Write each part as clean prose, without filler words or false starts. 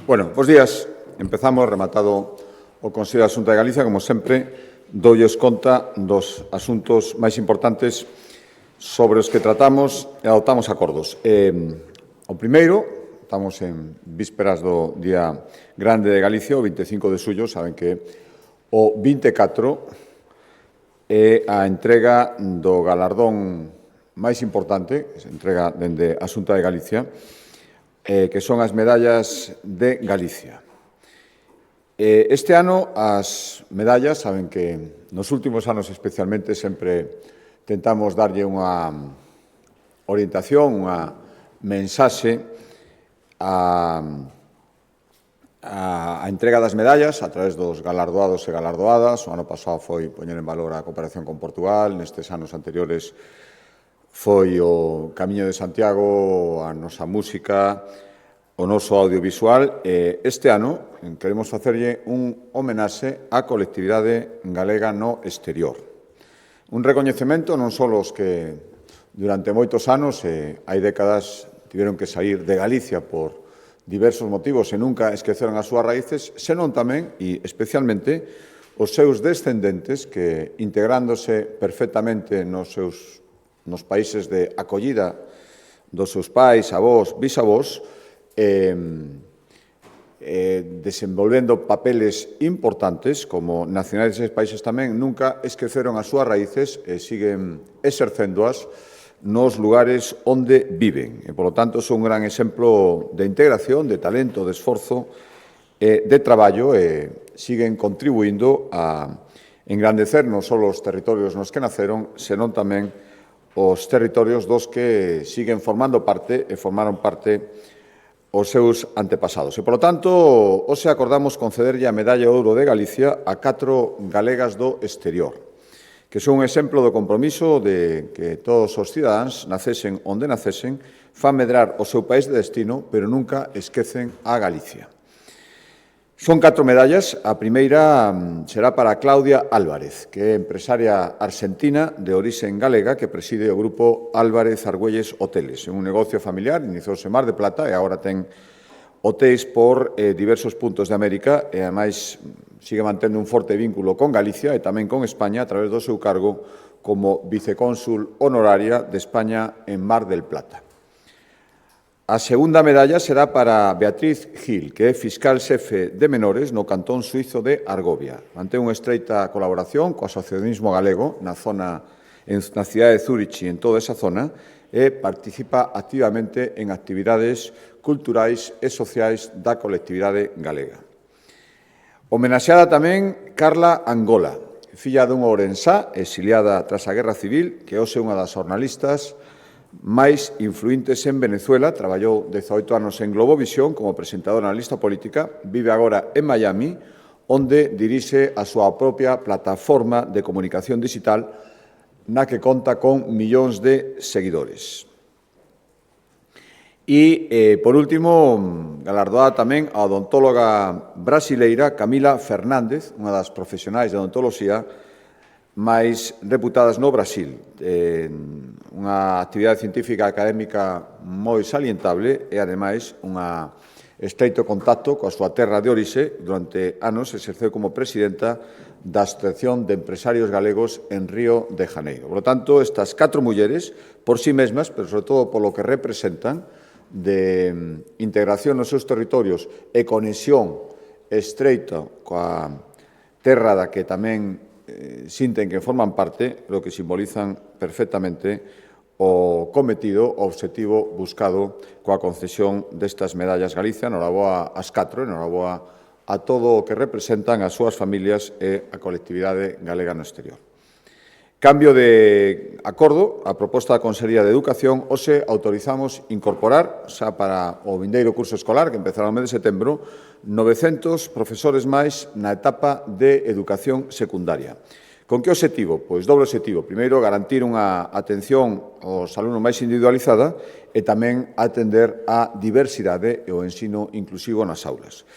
Bueno, bos días. Empezamos, rematado o Consello da Xunta de Galicia, como sempre, doulles conta dos asuntos máis importantes sobre os que tratamos e adoptamos acordos. O primeiro, estamos en vísperas do Día Grande de Galicia, o 25 de xullo, saben que o 24 é a entrega do galardón máis importante, que se entrega dende a Xunta de Galicia, que son as medallas de Galicia. Este ano, as medallas, saben que nos últimos anos especialmente sempre tentamos darlle unha orientación, unha mensaxe a entrega das medallas a través dos galardoados e galardoadas. O ano pasado foi poñer en valor a cooperación con Portugal, nestes anos anteriores foi o Camiño de Santiago, a nosa música, o noso audiovisual. Este ano queremos facerlle un homenaxe á colectividade galega no exterior. Un recoñecemento non só os que durante moitos anos, hai décadas, tiveron que sair de Galicia por diversos motivos e nunca esqueceron as súas raíces, senón tamén, e especialmente, os seus descendentes que, integrándose perfectamente nos países de acollida dos seus pais, avós, bisavós, desenvolvendo papeles importantes como nacionais deses países tamén, nunca esqueceron as súas raíces e siguen exercéndoas nos lugares onde viven. E, polo tanto, son un gran exemplo de integración, de talento, de esforzo, de traballo e siguen contribuindo a engrandecer non só os territorios nos que naceron, senón tamén os territorios dos que siguen formando parte e formaron parte os seus antepasados. E, polo tanto, hoxe acordamos concederlle a Medalla de Ouro de Galicia a 4 galegas do exterior, que son un exemplo do compromiso de que todos os cidadáns, nacesen onde nacesen, fan medrar o seu país de destino, pero nunca esquecen a Galicia. Son 4 medallas. A primeira será para Claudia Álvarez, que é empresaria argentina de orixen galega que preside o grupo Álvarez Argüelles Hoteles. É un negocio familiar, iniciouse en Mar de Plata e agora ten hotéis por diversos puntos de América e, ademais, sigue mantendo un forte vínculo con Galicia e tamén con España a través do seu cargo como vicecónsul honoraria de España en Mar del Plata. A segunda medalla será para Beatriz Gil, que é fiscal xefe de menores no cantón suizo de Argovia. Mantén unha estreita colaboración co asociacionismo galego na cidade de Zúrich e en toda esa zona e participa activamente en actividades culturais e sociais da colectividade galega. Homenaxeada tamén Carla Angola, filla dun ourensá exiliada tras a Guerra Civil, que hoxe é unha das xornalistas máis influíntes en Venezuela. Traballou 18 anos en Globovisión como presentadora na lista política, vive agora en Miami, onde dirixe a súa propia plataforma de comunicación digital na que conta con millóns de seguidores. E, por último, galardoada tamén a odontóloga brasileira Camila Fernández, unha das profesionais de odontoloxía máis reputadas no Brasil. Unha actividade científica e académica moi salientable e, ademais, un estreito contacto coa súa terra de orixe. Durante anos exerceu como presidenta da Asociación de Empresarios Galegos en Río de Janeiro. Por lo tanto, estas 4 mulleres, por sí mesmas, pero sobre todo polo que representan de integración nos seus territorios e conexión estreita coa terra da que tamén sinten que forman parte, lo que simbolizan perfectamente o cometido, o obxectivo buscado coa concesión destas medallas Galicia. Noraboa ás 4, noraboa a todo o que representan as súas familias e a colectividade galega no exterior. Cambio de acordo, a proposta da Consellería de Educación, hoxe autorizamos incorporar, xa para o vindeiro curso escolar, que empezará no mes de setembro, 900 profesores máis na etapa de educación secundaria. Con que obxectivo? Pois doble obxectivo. Primeiro, garantir unha atención aos alumnos máis individualizada e tamén atender a diversidade e o ensino inclusivo nas aulas.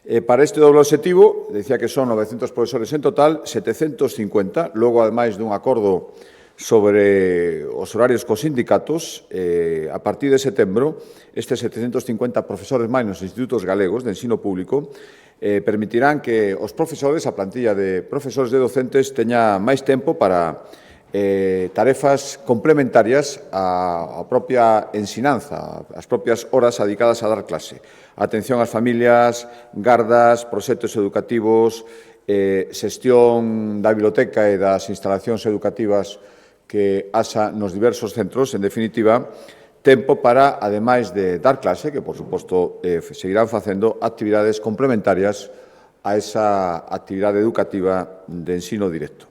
Para este doble obxectivo, decía que son 900 profesores en total, 750, logo, ademais dun acordo sobre os horarios cos sindicatos. A partir de setembro, estes 750 profesores máis nos institutos galegos de ensino público permitirán que os profesores, a plantilla de profesores de docentes, teña máis tempo para tarefas complementarias á propia ensinanza, as propias horas dedicadas a dar clase. Atención ás familias, gardas, proxectos educativos, xestión da biblioteca e das instalacións educativas que haxa nos diversos centros, en definitiva, tempo para, ademais de dar clase, que, por suposto, seguirán facendo actividades complementarias a esa actividade educativa de ensino directo.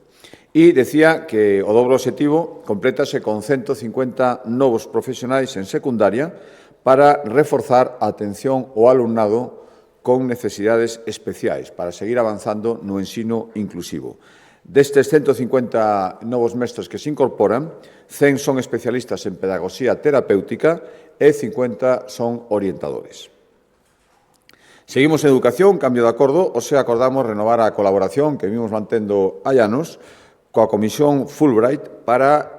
E decía que o dobre obxectivo complétase con 150 novos profesionais en secundaria para reforzar a atención ao alumnado con necesidades especiais, para seguir avanzando no ensino inclusivo. Destes 150 novos mestres que se incorporan, 100 son especialistas en pedagogía terapéutica e 50 son orientadores. Seguimos en educación, cambio de acordo, hoxe acordamos renovar a colaboración que vimos mantendo hai anos coa Comisión Fulbright para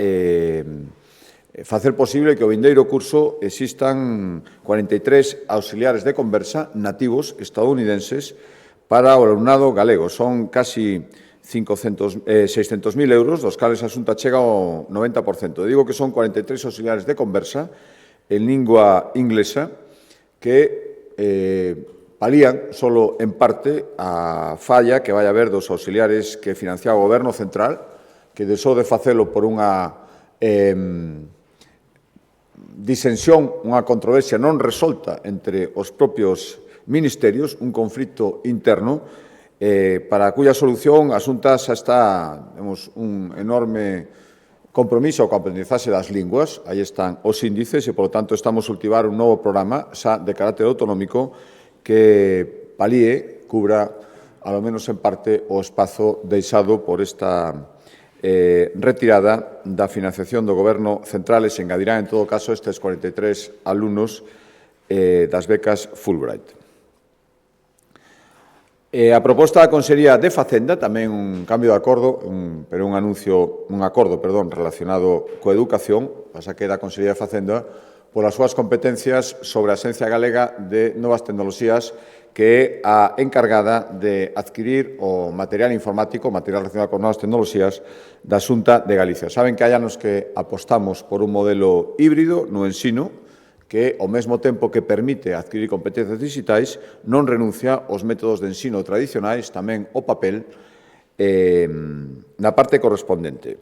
facer posible que o vindeiro curso existan 43 auxiliares de conversa nativos estadounidenses para o alumnado galego. Son casi 600.000 euros, dos cales a Xunta chega ao 90%. Digo que son 43 auxiliares de conversa en lingua inglesa que palían solo en parte a falla que vai haber dos auxiliares que financiaba o Goberno Central, que deixou de facelo por unha disensión, unha controversia non resolta entre os propios ministerios, un conflito interno, para cuya solución a Xunta xa está un enorme compromiso coa aprendizaxe das linguas, aí están os índices e, polo tanto, estamos a ultivar un novo programa xa de carácter autonómico que palíe, cubra, ao menos en parte, o espazo deixado por esta retirada da financiación do Goberno Central e se engadirán, en todo caso, estes 43 alumnos das becas Fulbright. A proposta da Consellería de Facenda, tamén un cambio de acordo, pero un acordo relacionado coa educación, pasa que da Consellería de Facenda, polas súas competencias sobre a Axencia Galega de Novas Tecnoloxías, que é a encargada de adquirir o material informático, material relacionado con novas tecnoloxías, da Xunta de Galicia. Saben que hai anos que apostamos por un modelo híbrido no ensino, que, ao mesmo tempo que permite adquirir competencias digitais, non renuncia aos métodos de ensino tradicionais, tamén o papel, na parte correspondente.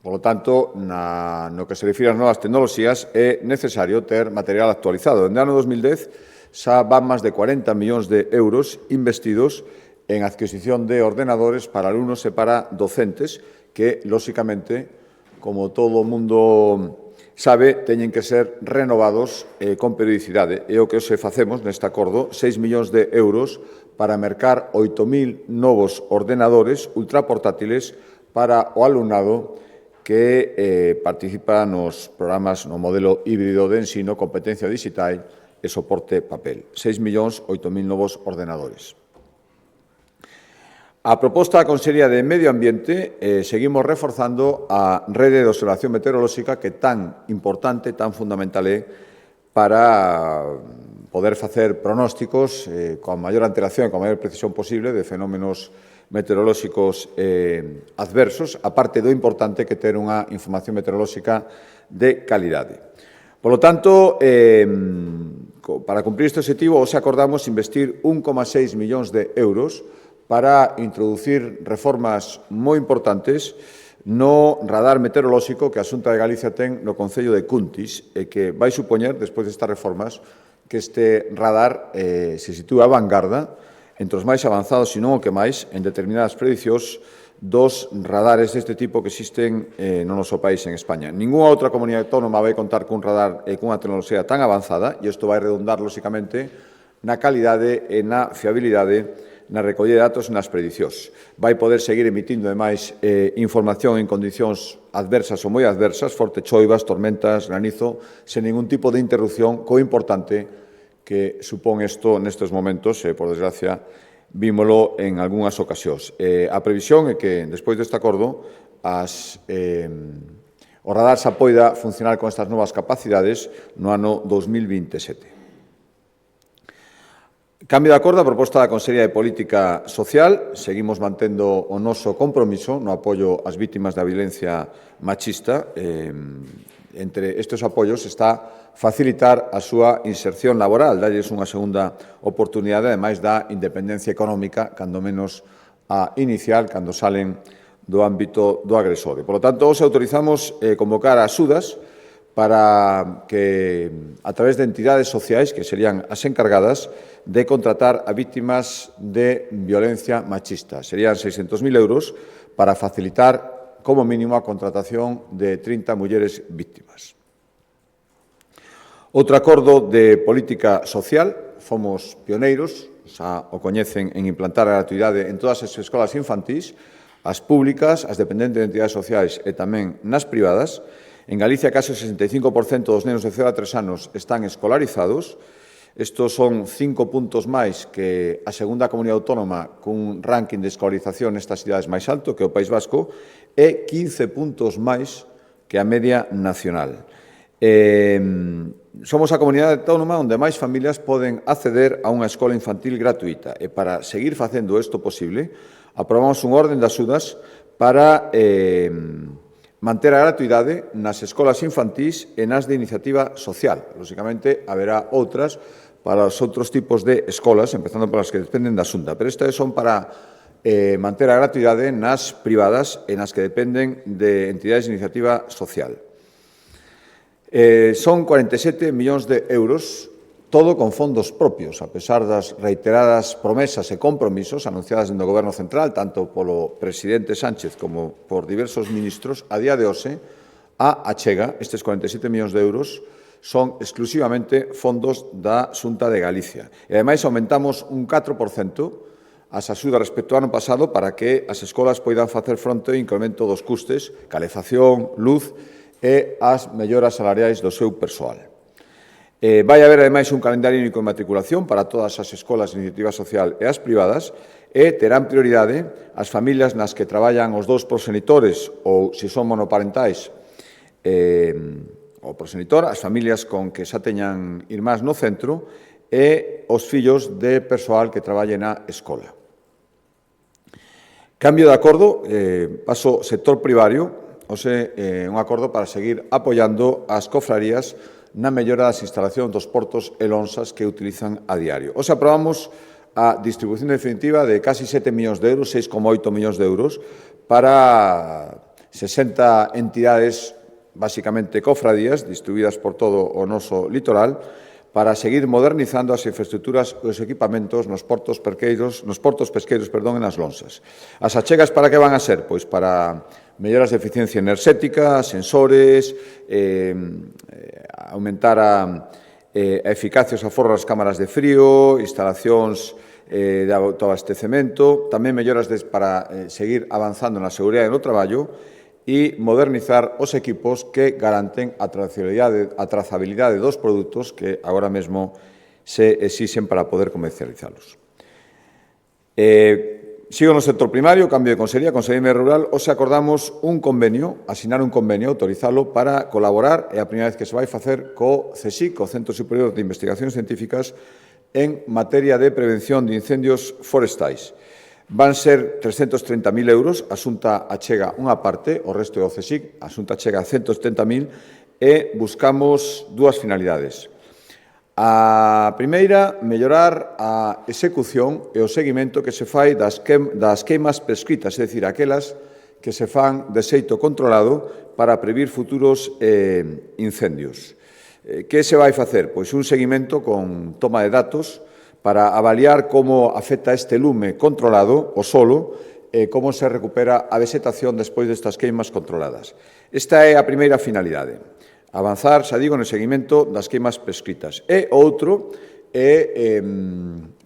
Por lo tanto, no que se refire ás novas tecnoloxías, é necesario ter material actualizado. En o ano 2010, xa van máis de 40 millóns de euros investidos en adquisición de ordenadores para alumnos e para docentes que, lóxicamente, como todo o mundo sabe, teñen que ser renovados con periodicidade. É o que hoxe facemos neste acordo, 6 millóns de euros para mercar 8.000 novos ordenadores ultraportátiles para o alumnado que participa nos programas no modelo híbrido de ensino, competencia digital e soporte papel. 6.008.000 novos ordenadores. A proposta da Consellería de Medio Ambiente, seguimos reforzando a rede de observación meteorolóxica que tan importante, tan fundamental é para poder facer pronósticos con maior antelación e con maior precisión posible de fenómenos meteorolóxicos adversos, aparte do importante que ter unha información meteorolóxica de calidade. Por lo tanto, para cumprir este objetivo, hoxe acordamos investir 1,6 millóns de euros para introducir reformas moi importantes no radar meteorolóxico que a Xunta de Galicia ten no Concello de Cuntis e que vai supoñer, despois destas reformas, que este radar se sitúe a vanguarda entre os máis avanzados, e non o que máis, en determinadas predicións dos radares deste tipo que existen no noso país, en España. Ninguna outra comunidade autónoma vai contar cun radar e cunha tecnoloxía tan avanzada, e isto vai redundar, lóxicamente, na calidade e na fiabilidade na recollida de datos e nas predicións. Vai poder seguir emitindo, ademais, información en condicións adversas ou moi adversas, fortes choivas, tormentas, granizo, sen ningún tipo de interrupción, co importante que supón isto nestes momentos, por desgracia, vímolo en algunhas ocasións. A previsión é que, despois deste acordo, o radar se poida funcionar con estas novas capacidades no ano 2027. Cambio de acordo a proposta da Consellería de Política Social. Seguimos mantendo o noso compromiso no apoio ás vítimas da violencia machista. Entre estes apoios está facilitar a súa inserción laboral, darlles unha segunda oportunidade, ademais da independencia económica, cando menos a inicial, cando salen do ámbito do agresor. Por lo tanto, os autorizamos convocar a axudas para que, a través de entidades sociais, que serían as encargadas de contratar a vítimas de violencia machista. Serían 600.000 euros para facilitar, como mínimo, a contratación de 30 mulleres víctimas. Outro acordo de política social, fomos pioneiros, xa o coñecen, en implantar a gratuidade en todas as escolas infantís, as públicas, as dependentes de entidades sociais e tamén nas privadas. En Galicia, case o 65% dos nenos de 0 a 3 anos están escolarizados. Estos son 5 puntos máis que a segunda comunidade autónoma cun ranking de escolarización nestas cidades máis alto, que o País Vasco, e 15 puntos máis que a media nacional. Somos a comunidade autónoma onde máis familias poden acceder a unha escola infantil gratuita. E para seguir facendo isto posible, aprobamos un orden de axudas para manter a gratuidade nas escolas infantís e nas de iniciativa social. Lóxicamente, haberá outras para os outros tipos de escolas, empezando polas que dependen da Xunta. Pero estas son para manter a gratuidade nas privadas e nas que dependen de entidades de iniciativa social. Son 47 millóns de euros, todo con fondos propios, a pesar das reiteradas promesas e compromisos anunciadas no Goberno Central, tanto polo presidente Sánchez como por diversos ministros. A día de hoxe, a achega estes 47 millóns de euros son exclusivamente fondos da Xunta de Galicia. E, ademais, aumentamos un 4% as axudas respecto ao ano pasado para que as escolas poidan facer fronte ao incremento dos custes, calefacción, luz e as melloras salariais do seu persoal. Vai haber, ademais, un calendario único de matriculación para todas as escolas de iniciativa social e as privadas e terán prioridade as familias nas que traballan os dous proxenitores ou, se son monoparentais, o proxenitor, as familias con que xa teñan irmáns no centro e os fillos de persoal que traballe na escola. Cambio de acordo, paso sector privario, un acordo para seguir apoiando as cofrarías na mellora das instalacións dos portos e lonxas que utilizan a diario. Aprobamos a distribución definitiva de casi 7 millóns de euros, 6,8 millóns de euros, para 60 entidades, basicamente cofradías, distribuídas por todo o noso litoral, para seguir modernizando as infraestructuras e os equipamentos nos portos pesqueiros, e nas lonxas. As achegas para que van a ser? Pois para melloras de eficiencia enerxética, sensores, aumentar a eficacia e os aforros das cámaras de frío, instalacións de autoabastecemento, tamén melloras para seguir avanzando na seguridade no traballo e modernizar os equipos que garanten a trazabilidade dos produtos que agora mesmo se exixen para poder comercializalos. Sigo no sector primario, cambio de consellería, Consellería Rural, hoxe acordamos asinar un convenio, autorizalo para colaborar, é a primeira vez que se vai facer co CSIC, co Centro Superior de Investigacións Científicas, en materia de prevención de incendios forestais. Van ser 330.000 euros, a Xunta achega unha parte, o resto é o CSIC, a Xunta achega 170.000 e buscamos dúas finalidades. A primeira, mellorar a execución e o seguimento que se fai das queimas prescritas, é dicir, aquelas que se fan de xeito controlado para previr futuros incendios. Que se vai facer? Pois un seguimento con toma de datos para avaliar como afecta este lume controlado o solo e como se recupera a vegetación despois destas queimas controladas. Esta é a primeira finalidade. Avanzar, xa digo, no seguimento das queimas prescritas. E outro é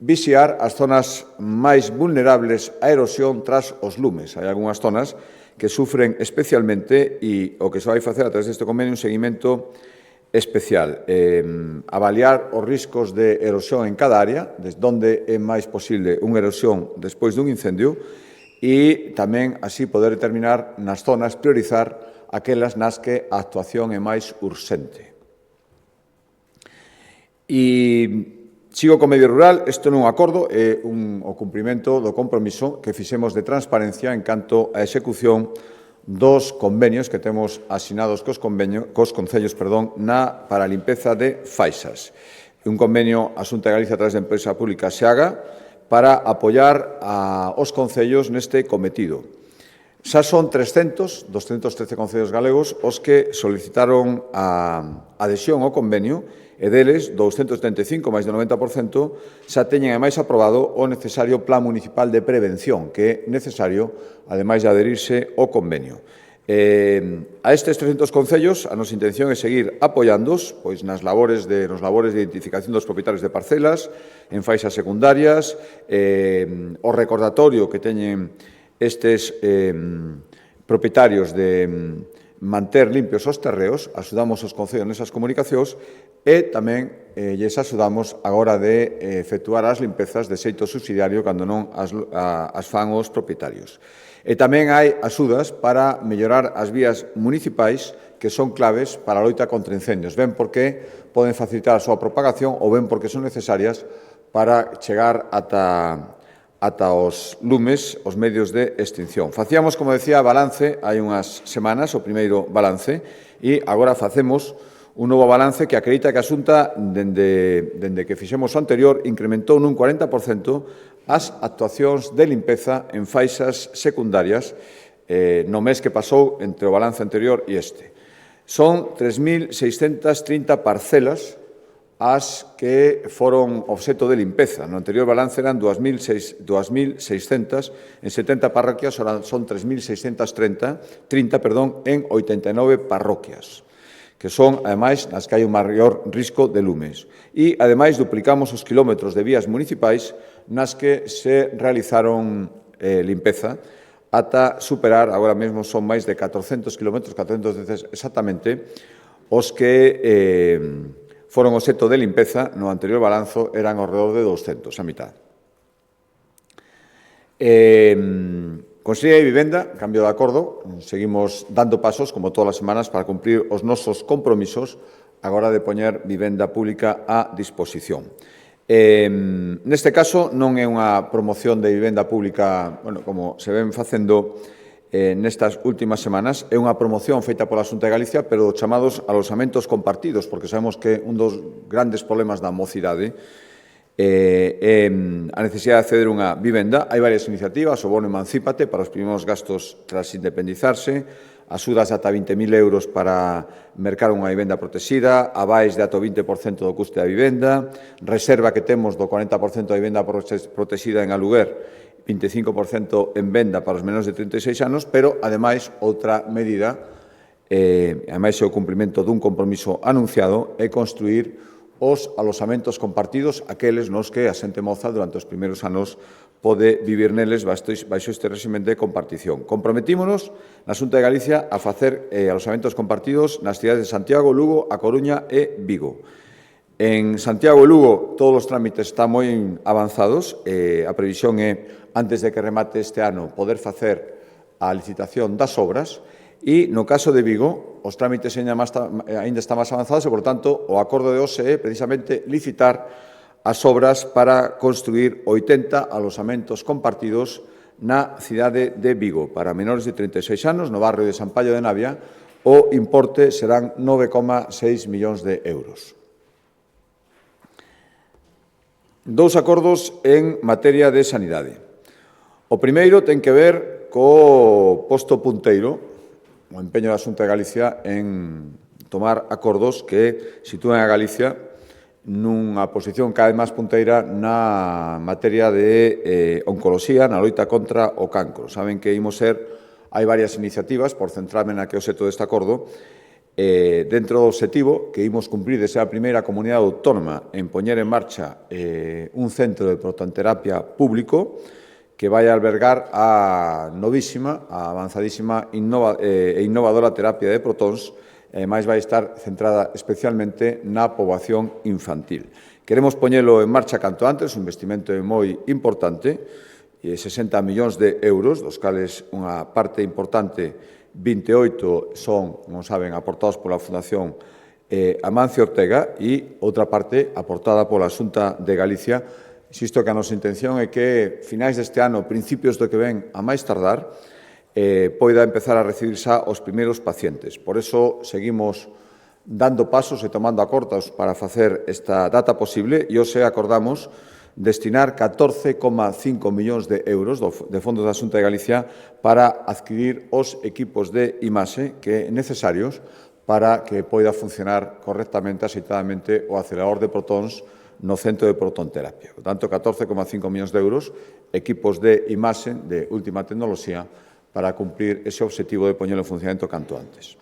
vixiar as zonas máis vulnerables á erosión tras os lumes. Hai algunhas zonas que sufren especialmente e o que se vai facer a través deste convenio un seguimento especial, avaliar os riscos de erosión en cada área, desde onde é máis posible unha erosión despois dun incendio, e tamén así poder determinar nas zonas, priorizar aquelas nas que a actuación é máis urxente. E sigo co medio rural, isto non é un acordo, é o cumprimento do compromiso que fixemos de transparencia en canto á execución dos convenios que temos asinados cos concellos para a limpeza de faixas. Un convenio a Xunta de Galicia a través da empresa pública Xaga para apoiar aos concellos neste cometido. Xa son 213 concellos galegos os que solicitaron a adhesión ao convenio e deles 275, máis do 90%, xa teñen ademais aprobado o necesario Plan Municipal de Prevención, que é necesario, ademais de adherirse ao convenio. A estes 300 concellos, a nosa intención é seguir apoiándoos pois, nos labores de identificación dos propietarios de parcelas, en faixas secundarias, o recordatorio que teñen estes propietarios de manter limpios os terreos, axudamos os concellos nesas comunicacións e tamén lles axudamos a hora de efectuar as limpezas de xeito subsidiario cando non as fan os propietarios. E tamén hai axudas para mellorar as vías municipais que son claves para a loita contra incendios, ben porque poden facilitar a súa propagación ou ben porque son necesarias para chegar ata os lumes, os medios de extinción. Facíamos, como decía, balance hai unhas semanas, o primeiro balance, e agora facemos un novo balance que acredita que a Xunta, dende que fixemos o anterior, incrementou nun 40% as actuacións de limpeza en faixas secundarias no mes que pasou entre o balance anterior e este. Son 3.630 parcelas as que foron obxecto de limpeza. No anterior balance eran 2.600, en 70 parroquias, son 3.630 en 89 parroquias, que son, ademais, nas que hai un maior risco de lumes. E, ademais, duplicamos os kilómetros de vías municipais nas que se realizaron limpeza ata superar, agora mesmo son máis de 400 kilómetros, 400 veces exactamente, os que foron obxecto de limpeza, no anterior balanzo eran ao redor de 200, a mitad. Consellería de Vivenda, cambio de acordo, seguimos dando pasos, como todas as semanas, para cumprir os nosos compromisos agora de poñer vivenda pública a disposición. Neste caso, non é unha promoción de vivenda pública, como se ven facendo nestas últimas semanas, é unha promoción feita pola Xunta de Galicia, pero chamados alosamentos compartidos, porque sabemos que un dos grandes problemas da mocidade é a necesidade de acceder a unha vivenda. Hai varias iniciativas, o bono Emancípate para os primeiros gastos tras independizarse, axudas ata 20.000 euros para mercar unha vivenda protexida, avais de ata o 20% do custe da vivenda, reserva que temos do 40% da vivenda protexida en aluguer, 25% en venda para os menores de 36 anos, pero, ademais, outra medida, ademais, é o cumprimento dun compromiso anunciado, é construir os alosamentos compartidos, aqueles nos que a xente moza durante os primeiros anos pode vivir neles baixo este réximen de compartición. Comprometímonos na Xunta de Galicia a facer alosamentos compartidos nas cidades de Santiago, Lugo, A Coruña e Vigo. En Santiago e Lugo todos os trámites están moi avanzados. A previsión é, antes de que remate este ano, poder facer a licitación das obras e, no caso de Vigo, os trámites ainda están máis avanzados e, por tanto, o acordo de hoxe é precisamente licitar as obras para construir 80 alosamentos compartidos na cidade de Vigo para menores de 36 anos, no barrio de San Paio de Navia. O importe serán 9,6 millóns de euros. Dous acordos en materia de sanidade. O primeiro ten que ver co posto punteiro, o empeño da Xunta de Galicia en tomar acordos que sitúen a Galicia nunha posición cada vez máis punteira na materia de oncoloxía, na loita contra o cancro. Saben que hai varias iniciativas, por centrarme na que é o obxecto deste acordo, dentro do obxectivo que imos cumprir de ser a primeira comunidade autónoma en poñer en marcha un centro de protonterapia público que vai albergar a novísima, a avanzadísima e innovadora terapia de protóns, e máis vai estar centrada especialmente na poboación infantil. Queremos poñelo en marcha canto antes, un investimento moi importante, 60 millóns de euros, dos cales unha parte importante, 28, son, como saben, aportados pola Fundación Amancio Ortega e outra parte aportada pola Xunta de Galicia. Insisto que a nosa intención é que finais deste ano, principios do que ven a máis tardar, poida empezar a recibir xa os primeiros pacientes. Por eso seguimos dando pasos e tomando acordos para facer esta data posible e hoxe acordamos destinar 14,5 millóns de euros de fondos da Xunta de Galicia para adquirir os equipos de imaxe que necesarios para que poida funcionar correctamente, axeitadamente, o acelerador de protóns no centro de protonterapia. Por tanto, 14,5 millóns de euros, equipos de imaxe de última tecnoloxía para cumprir ese obxectivo de poñelo en funcionamento canto antes.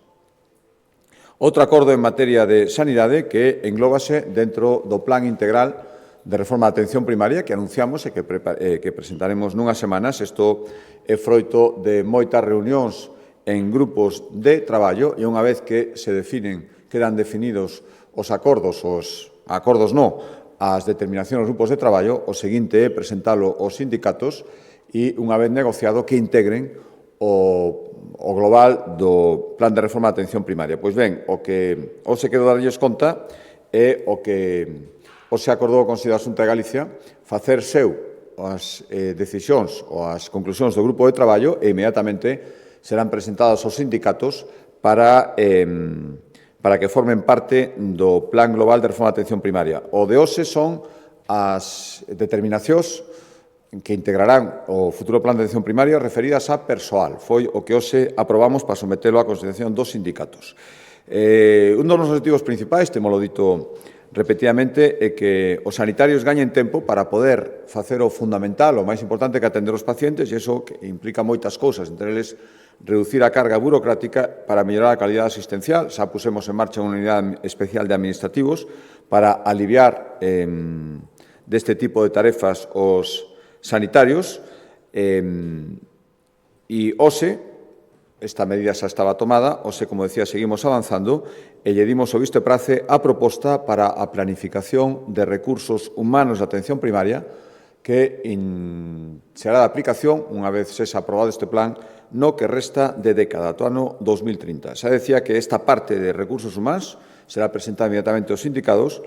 Outro acordo en materia de sanidade que englóbase dentro do Plan Integral de Reforma da Atención Primaria que anunciamos e que presentaremos nunhas semanas. Isto é froito de moitas reunións en grupos de traballo e unha vez que se definen, quedan definidos os acordos, as determinacións dos grupos de traballo, o seguinte é presentalo aos sindicatos e unha vez negociado que integren o global do Plan de Reforma da Atención Primaria. Pois ben, o que hoxe quero darlles conta é o que hoxe acordou o Consello da Xunta de Galicia facer seu as decisións ou as conclusións do grupo de traballo e inmediatamente serán presentadas aos sindicatos para que formen parte do Plan Global de Reforma da Atención Primaria. O de hoxe son as determinacións que integrarán o futuro plan de atención primaria referidas a persoal. Foi o que hoxe aprobamos para sometelo á consideración dos sindicatos. Un dos objetivos principais, temolo dito repetidamente, é que os sanitarios gañen tempo para poder facer o fundamental, o máis importante que atender os pacientes, e iso que implica moitas cousas, entre eles reducir a carga burocrática para mellorar a calidad asistencial. Xa pusemos en marcha unha unidade especial de administrativos para aliviar deste tipo de tarefas os sanitarios e hoxe, esta medida xa estaba tomada, hoxe, como decía, seguimos avanzando e lle dimos o visto e prace a proposta para a planificación de recursos humanos de atención primaria que será de aplicación, unha vez sexa aprobado este plan, no que resta de década, ata o ano 2030. Xa decía que esta parte de recursos humanos será presentada inmediatamente aos sindicatos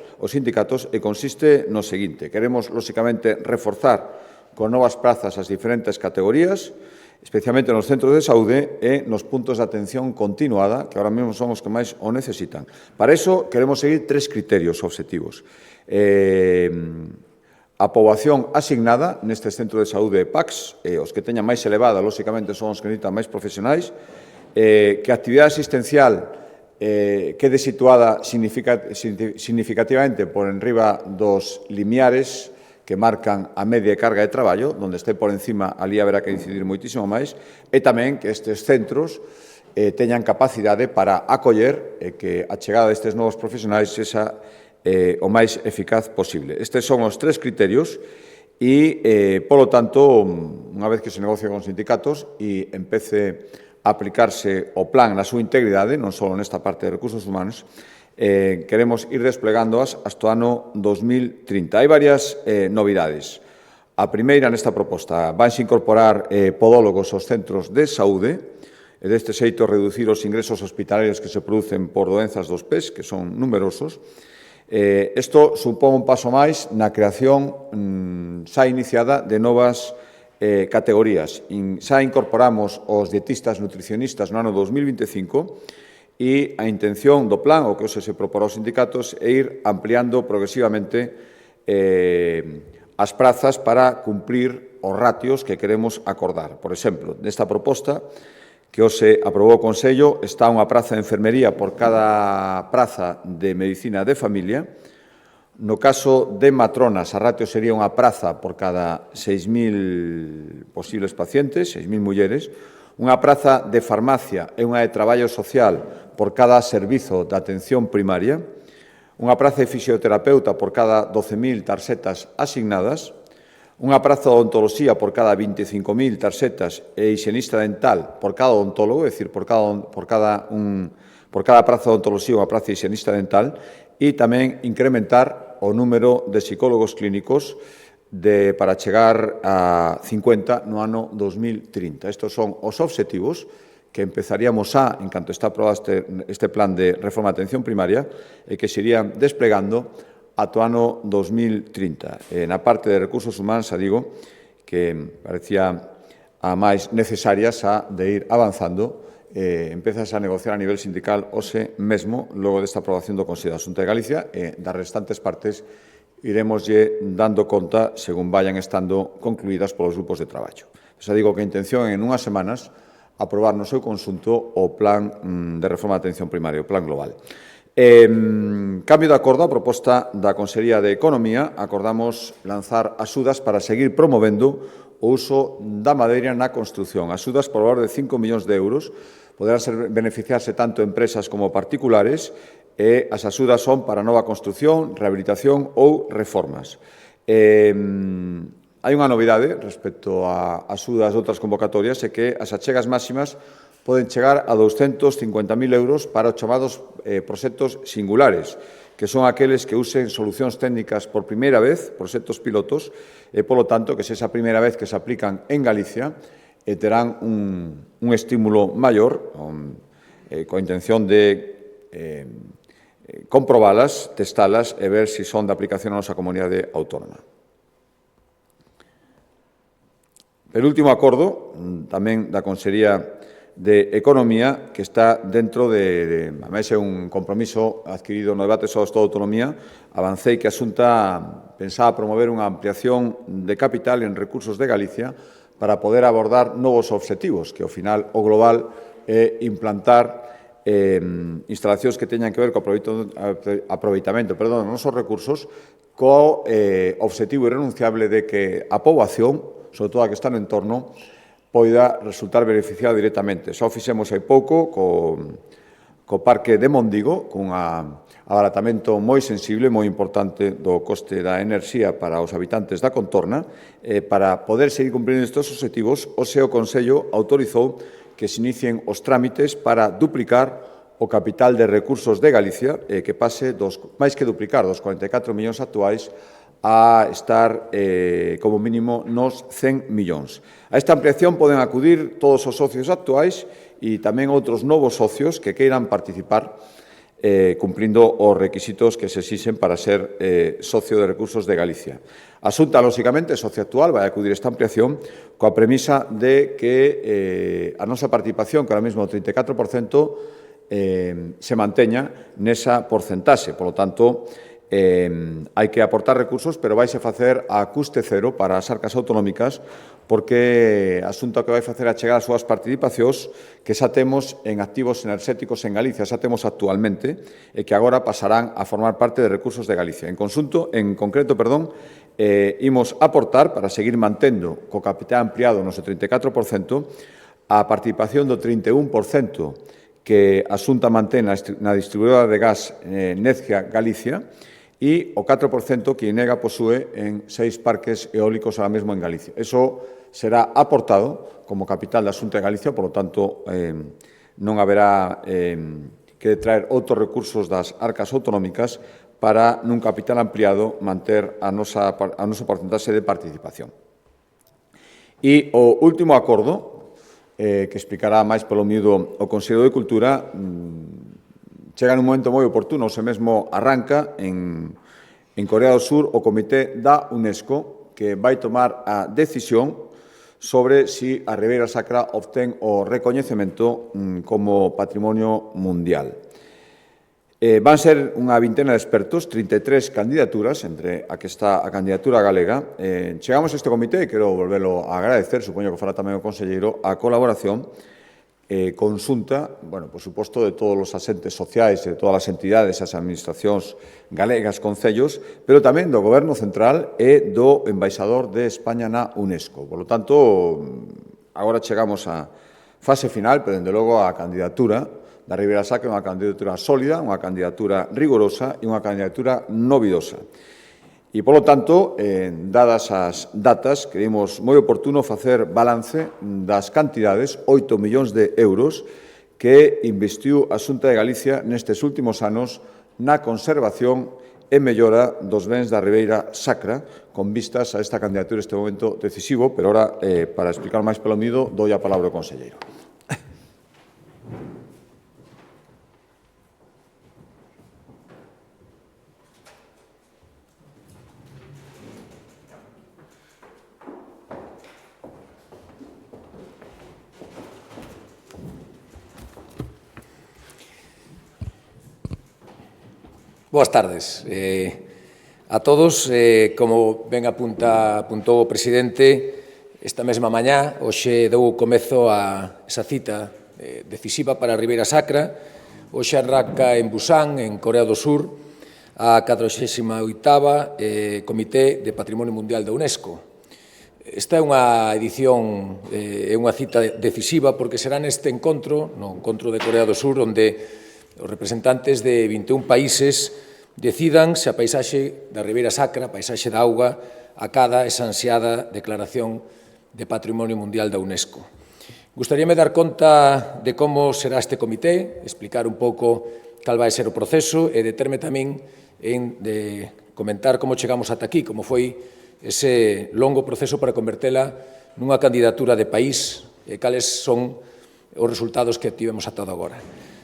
e consiste no seguinte. Queremos, lóxicamente, reforzar con novas prazas as diferentes categorías, especialmente nos centros de saúde e nos puntos de atención continuada, que ahora mesmo son os que máis o necesitan. Para iso, queremos seguir 3 criterios obxectivos. A poboación asignada nestes centros de saúde PACS, os que teñan máis elevada, lóxicamente, son os que necesitan máis profesionais, que a actividade asistencial quede situada significativamente por enriba dos limiares que marcan a media carga de traballo, onde este por encima, ali haberá que incidir moitísimo máis, e tamén que estes centros teñan capacidade para acoller e que a chegada destes novos profesionais sexa o máis eficaz posible. Estes son os 3 criterios e, polo tanto, unha vez que se negocie con os sindicatos e empece a aplicarse o plan na súa integridade, non só nesta parte de recursos humanos, queremos ir desplegándoas hasta o ano 2030. Hai varias novidades. A primeira nesta proposta, vanse incorporar podólogos aos centros de saúde e deste xeito reducir os ingresos hospitalarios que se producen por doenzas dos pés, que son numerosos. Isto supón un paso máis na creación xa iniciada de novas categorías. Xa incorporamos os dietistas nutricionistas no ano 2025 e a intención do plan, o que hoxe se propor aos sindicatos, é ir ampliando progresivamente as prazas para cumprir os ratios que queremos acordar. Por exemplo, nesta proposta que hoxe aprobou o Consello, está unha praza de enfermería por cada praza de medicina de familia. No caso de matronas, a ratio sería unha praza por cada 6.000 posibles pacientes, 6.000 mulleres, unha praza de farmacia e unha de traballo social por cada servizo de atención primaria, unha praza de fisioterapeuta por cada 12.000 tarxetas asignadas, unha praza de odontoloxía por cada 25.000 tarxetas e higienista dental por cada odontólogo, é dicir, por cada praza de odontoloxía unha praza de higienista dental, e tamén incrementar o número de psicólogos clínicos para chegar a 50 no ano 2030. Estes son os obxectivos que empezaríamos en canto está aprobado este plan de reforma de atención primaria, e que se irían desplegando ata o ano 2030. Na parte de recursos humanos, digo, que parecía a máis necesarias de ir avanzando, empezas a negociar a nivel sindical hoxe mesmo, logo desta aprobación do Consello da Xunta de Galicia, e das restantes partes iremoslle dando conta según vayan estando concluídas polos grupos de traballo. Xa digo que a intención en unhas semanas aprobar no seu conxunto o plan de reforma de atención primaria, o plan global. Cambio de acordo, a proposta da Consellería de Economía, acordamos lanzar axudas para seguir promovendo o uso da madeira na construción. Axudas por valor de 5 millóns de euros, poderán beneficiarse tanto empresas como particulares, e as axudas son para nova construción, rehabilitación ou reformas. Hai unha novidade respecto a axudas de outras convocatorias, é que as achegas máximas poden chegar a 250.000 euros para os chamados proxectos singulares, que son aqueles que usen solucións técnicas por primeira vez, proxectos pilotos, e, polo tanto, que se esa primeira vez que se aplican en Galicia, terán un estímulo maior, coa intención de comprobalas, testalas e ver se son de aplicación a nosa comunidade autónoma. El último acordo, tamén da Consellería de Economía, que está dentro ademais é un compromiso adquirido no debate sobre o Estado de Autonomía, avancei que a Xunta pensaba promover unha ampliación de capital en recursos de Galicia para poder abordar novos obxectivos, que ao final o global é implantar instalacións que teñan que ver co aproveitamento dos nosos recursos, co obxectivo irrenunciable de que a poboación, sobre todo a que está no entorno, poida resultar beneficiada directamente. Xa o fixemos hai pouco co Parque de Mondigo, cun abaratamento moi sensible, moi importante do coste da enerxía para os habitantes da contorna. Para poder seguir cumprindo estes obxectivos, o Consello autorizou que se inicien os trámites para duplicar o capital de recursos de Galicia, que pase máis que duplicar dos 44 millóns actuais a estar como mínimo nos 100 millóns. A esta ampliación poden acudir todos os socios actuais e tamén outros novos socios que queiran participar cumplindo os requisitos que se exixen para ser socio de Recursos de Galicia. A Xunta, lóxicamente, socio actual, vai acudir a esta ampliación coa premisa de que a nosa participación, que ahora mesmo é o 34%, se manteña nesa porcentaxe. Por lo tanto, hai que aportar recursos, pero vaise facer a custe cero para as arcas autonómicas, porque a Xunta que vai facer a chegar as súas participacións que xa temos en activos enerxéticos en Galicia, xa temos actualmente, e que agora pasarán a formar parte de Recursos de Galicia. En concreto, imos aportar, para seguir mantendo co capital ampliado o noso 34%, a participación do 31% que a Xunta mantén na distribuidora de gas Nezgia Galicia, e o 4% que Inega posúe en 6 parques eólicos ahora mesmo en Galicia. Eso será aportado como capital da Xunta de Galicia, por lo tanto, non haberá que traer outros recursos das arcas autonómicas para, nun capital ampliado, manter a noso porcentaxe de participación. E o último acordo, que explicará máis polo miúdo o Consello de Cultura, chega nun momento moi oportuno, se mesmo arranca en Corea do Sur o Comité da UNESCO, que vai tomar a decisión sobre si a Ribeira Sacra obtén o recoñecemento como patrimonio mundial. Van ser unha vintena de expertos, 33 candidaturas, entre a que está a candidatura galega. Chegamos a este comité, e quero volverlo a agradecer, supoño que fará tamén o conselleiro, a colaboración conxunta, por suposto, de todos os asentes sociais, de todas as entidades, as administracións galegas, concellos, pero tamén do Goberno Central e do embaixador de España na UNESCO. Por lo tanto, agora chegamos á fase final, pero, dende logo, a candidatura da Ribeira Sacra é unha candidatura sólida, unha candidatura rigorosa e unha candidatura novidosa. E, polo tanto, dadas as datas, creemos moi oportuno facer balance das cantidades, 8 millóns de euros, que investiu a Xunta de Galicia nestes últimos anos na conservación e mellora dos bens da Ribeira Sacra, con vistas a esta candidatura neste momento decisivo, pero ahora, para explicar máis pelo unido, dou a palabra ao conselleiro. Boas tardes a todos. Como ben apuntou o presidente, esta mesma mañá, hoxe dou comezo a esa cita decisiva para a Ribeira Sacra. Hoxe arranca en Busan, en Corea do Sur, a 48ª Comité de Patrimonio Mundial da UNESCO. Esta é unha edición, é unha cita decisiva porque será neste encontro, no encontro de Corea do Sur, onde os representantes de 21 países decidan se a paisaxe da Ribeira Sacra, a paisaxe da auga, acada esa ansiada declaración de Patrimonio Mundial da UNESCO. Gustaríame dar conta de como será este comité, explicar un pouco cal vai ser o proceso e determe tamén en comentar como chegamos ata aquí, como foi ese longo proceso para convertela nunha candidatura de país e cales son os resultados que tivemos atado agora.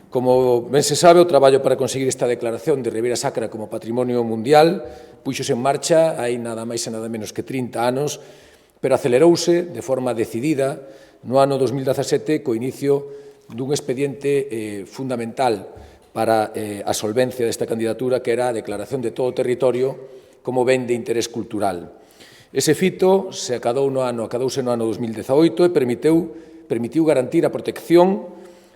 Como ben se sabe, o traballo para conseguir esta declaración de Ribeira Sacra como Patrimonio Mundial puxose en marcha hai nada máis e nada menos que 30 anos, pero acelerouse de forma decidida no ano 2017 co inicio dun expediente fundamental para a solvencia desta candidatura, que era a declaración de todo o territorio como ben de interés cultural. Ese fito acadouse no ano 2018 e permitiu garantir a protección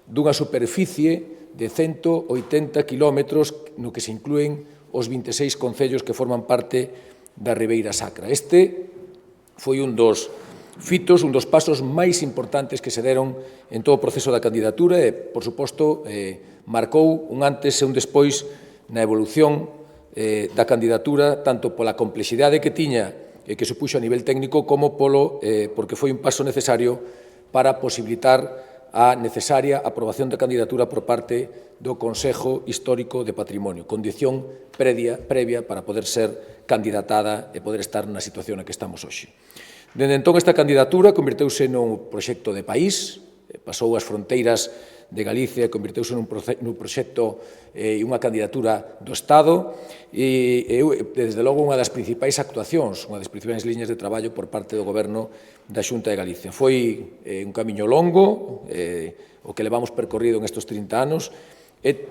dunha superficie de 180 kilómetros no que se inclúen os 26 concellos que forman parte da Ribeira Sacra. Este foi un dos fitos, un dos pasos máis importantes que se deron en todo o proceso da candidatura e, por suposto, marcou un antes e un despois na evolución da candidatura, tanto pola complexidade que tiña e que supuxo a nivel técnico como porque foi un paso necesario para posibilitar a necesaria aprobación da candidatura por parte do Consello Histórico de Patrimonio, condición previa para poder ser candidatada e poder estar na situación na que estamos hoxe. Dende entón, esta candidatura converteuse nun proxecto de país, pasou as fronteiras de Galicia, converteuse nun proxecto e unha candidatura do Estado e, desde logo, unha das principais actuacións, unha das principais liñas de traballo por parte do Goberno da Xunta de Galicia. Foi un camiño longo, o que levamos percorrido en estes 30 anos, e,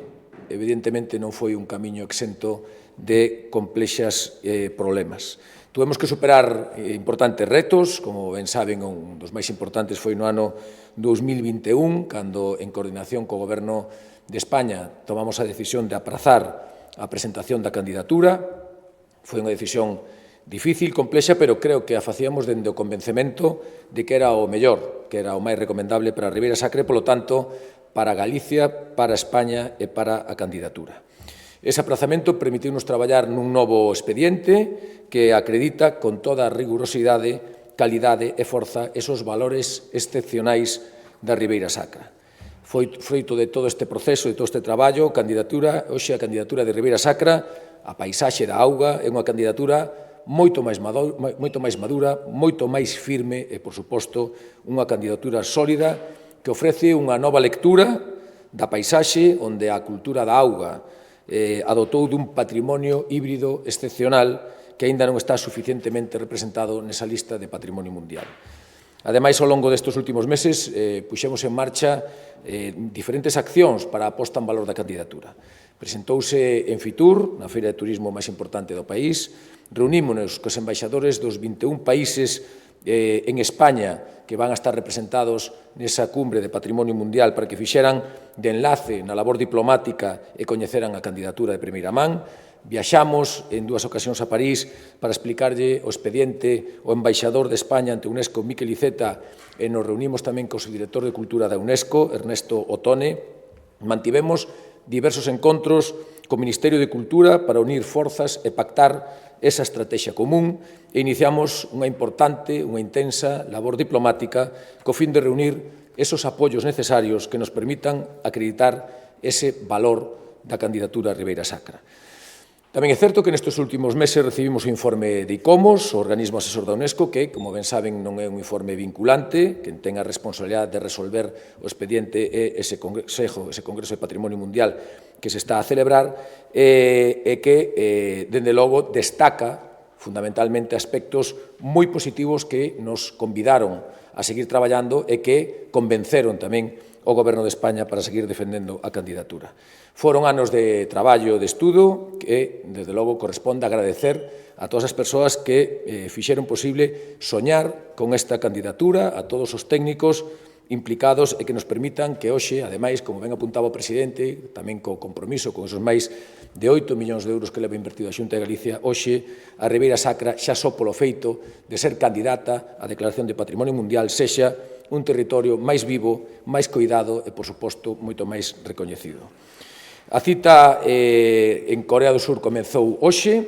evidentemente, non foi un camiño exento de complexas problemas. Tuvemos que superar importantes retos, como ben saben, un dos máis importantes foi no ano 2021, cando, en coordinación co Goberno de España, tomamos a decisión de aprazar a presentación da candidatura. Foi unha decisión difícil, complexa, pero creo que a facíamos dende o convencemento de que era o mellor, que era o máis recomendable para a Ribeira Sacra e, polo tanto, para Galicia, para España e para a candidatura. Ese aprazamento permitiu-nos traballar nun novo expediente que acredita con toda a rigurosidade, calidade e forza esos valores excepcionais da Ribeira Sacra. Foi froito de todo este proceso, de todo este traballo, hoxe a candidatura de Ribeira Sacra, a paisaxe da auga, é unha candidatura moito máis madura, moito máis firme e, por suposto, unha candidatura sólida que ofrece unha nova lectura da paisaxe onde a cultura da auga adotou dun patrimonio híbrido excepcional que aínda non está suficientemente representado nesa lista de patrimonio mundial. Ademais, ao longo destes últimos meses, puxemos en marcha diferentes accións para a posta en valor da candidatura. Presentouse en Fitur, na feira de turismo máis importante do país, reunímonos cos embaixadores dos 21 países en España que van a estar representados nesa cumbre de Patrimonio Mundial para que fixeran de enlace na labor diplomática e coñeceran a candidatura de primeira man. Viaxamos en 2 ocasións a París para explicarlle o expediente ao embaixador de España ante UNESCO, Miquel Iceta, e nos reunimos tamén co subdirector de Cultura da UNESCO, Ernesto Otone. Mantivemos diversos encontros co Ministerio de Cultura para unir forzas e pactar esa estrategia común e iniciamos unha importante, unha intensa labor diplomática co fin de reunir esos apoios necesarios que nos permitan acreditar ese valor da candidatura a Ribeira Sacra. Tamén é certo que nestes últimos meses recibimos o informe de ICOMOS, o organismo asesor da UNESCO, que, como ben saben, non é un informe vinculante, que ten a responsabilidade de resolver o expediente ese Congreso de Patrimonio Mundial que se está a celebrar, e que, dende logo, destaca fundamentalmente aspectos moi positivos que nos convidaron a seguir traballando e que convenceron tamén o Goberno de España para seguir defendendo a candidatura. Foron anos de traballo, de estudo, que, desde logo, corresponde agradecer a todas as persoas que fixeron posible soñar con esta candidatura, a todos os técnicos implicados e que nos permitan que hoxe, ademais, como ben apuntaba o presidente, tamén co compromiso con esos máis de 8 millóns de euros que leva invertido a Xunta de Galicia, hoxe a Ribeira Sacra, xa só polo feito de ser candidata á Declaración de Patrimonio Mundial, sexa un territorio máis vivo, máis coidado e, por suposto, moito máis recoñecido. A cita en Corea do Sur comezou hoxe,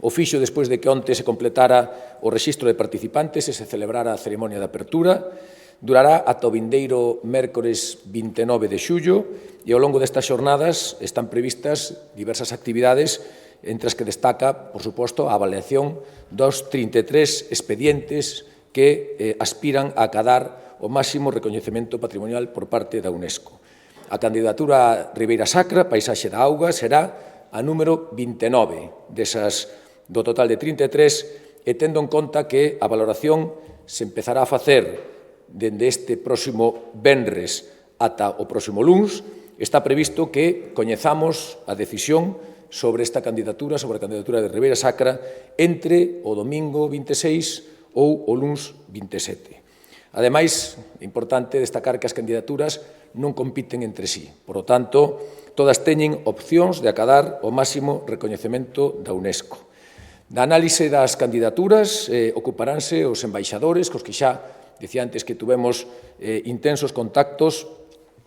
o fixo despois de que onte se completara o rexistro de participantes e se celebrara a ceremonia de apertura. Durará ata o vindeiro mércores 29 de xullo e ao longo destas xornadas están previstas diversas actividades, entre as que destaca, por suposto, a avaliación dos 33 expedientes que aspiran a acadar o máximo recoñecemento patrimonial por parte da UNESCO. A candidatura Ribeira Sacra, Paisaxe da Auga, será a número 29 desas do total de 33 e tendo en conta que a valoración se empezará a facer dende este próximo venres ata o próximo luns, está previsto que coñezamos a decisión sobre esta candidatura, sobre a candidatura de Ribeira Sacra, entre o domingo 26 ou o luns 27. Ademais, é importante destacar que as candidaturas non compiten entre sí. Por lo tanto, todas teñen opcións de acadar o máximo recoñecemento da UNESCO. Da análise das candidaturas ocuparánse os embaixadores, cos que xa dicía antes que tuvemos intensos contactos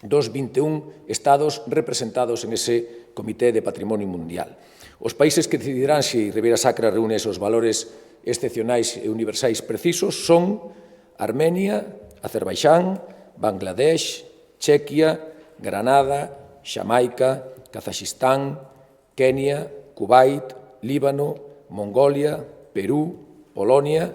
dos 21 estados representados en ese Comité de Patrimonio Mundial. Os países que decidirán se Ribeira Sacra reúne esos valores excepcionais e universais precisos son Armenia, Azerbaixán, Bangladesh, Chequia, Granada, Xamaica, Kazaxistán, Kenia, Kuwait, Líbano, Mongolia, Perú, Polonia,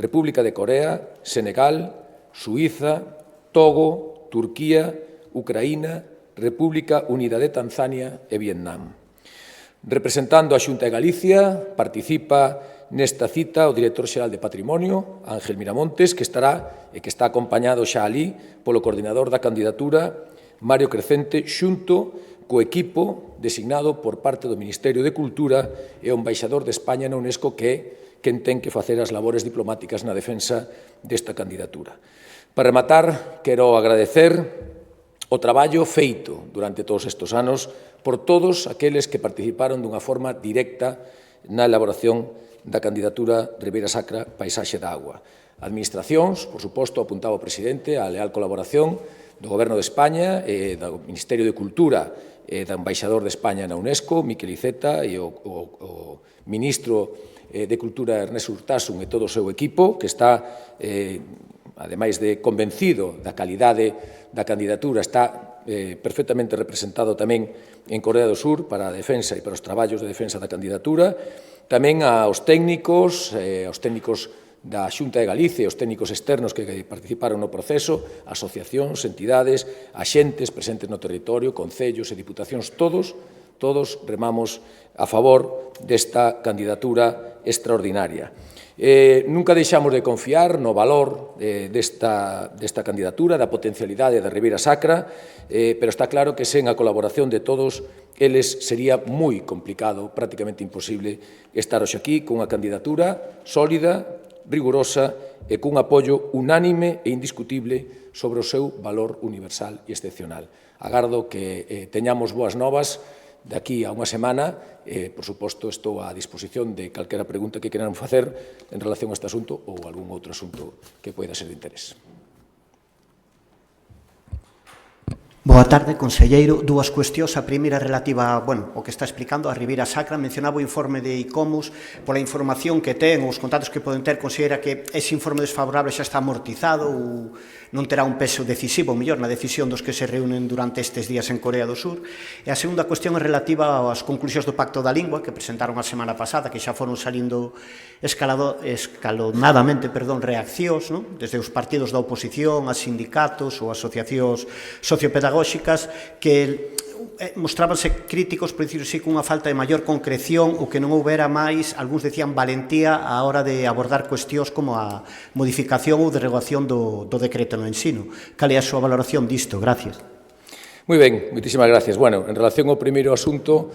República de Corea, Senegal, Suiza, Togo, Turquía, Ucraína, República Unida de Tanzania e Vietnam. Representando a Xunta de Galicia, participa nesta cita o director xeral de Patrimonio, Ángel Miramontes, que estará e que está acompañado xa alí polo coordinador da candidatura, Mario Crecente, xunto co equipo designado por parte do Ministerio de Cultura e o embaixador de España na UNESCO, que é quen ten que facer as labores diplomáticas na defensa desta candidatura. Para rematar, quero agradecer o traballo feito durante todos estes anos por todos aqueles que participaron dunha forma directa na elaboración da candidatura Ribeira Sacra, Paisaxe da Auga. Administracións, por suposto, apuntaba o presidente, a leal colaboración do Goberno de España, do Ministerio de Cultura e do Embaixador de España na UNESCO, Miquel Iceta, e o Ministro de Cultura, Ernesto Urtasun, e todo o seu equipo, que está, ademais de convencido da calidade da candidatura, está perfectamente representado tamén en Corea do Sur para a defensa e para os traballos de defensa da candidatura, tamén aos técnicos da Xunta de Galicia e os técnicos externos que participaron no proceso, asociacións, entidades, axentes presentes no territorio, concellos e diputacións, todos remamos a favor desta candidatura extraordinaria. Nunca deixamos de confiar no valor desta candidatura, da potencialidade da Ribeira Sacra, pero está claro que sen a colaboración de todos eles sería moi complicado, prácticamente imposible, estar hoxe aquí cunha candidatura sólida, rigurosa e cun apoio unánime e indiscutible sobre o seu valor universal e excepcional. Agardo que teñamos boas novas de aquí a unha semana. Por suposto, estou á disposición de calquera pregunta que queran facer en relación a este asunto ou algún outro asunto que poida ser de interés. Boa tarde, conselleiro. Dúas cuestións. A primeira relativa ao que está explicando a Ribeira Sacra. Mencionaba o informe de ICOMOS. Pola información que ten, os contactos que poden ter, considera que ese informe desfavorable xa está amortizado ou non terá un peso decisivo, mellor, na decisión dos que se reúnen durante estes días en Corea do Sur. E a segunda cuestión é relativa ás conclusións do Pacto da Lingua que presentaron a semana pasada, que xa foron salindo escalonadamente reaccións, desde os partidos da oposición, as sindicatos ou asociacións sociopedagóxicas que mostrábanse críticos, por dicirlo así, cunha falta de maior concreción ou que non houbera máis, algúns decían, valentía á hora de abordar cuestións como a modificación ou derogación do decreto no ensino. Cal é a súa valoración disto? Gracias. Moi ben, moitísimas gracias. Bueno, en relación ao primeiro asunto,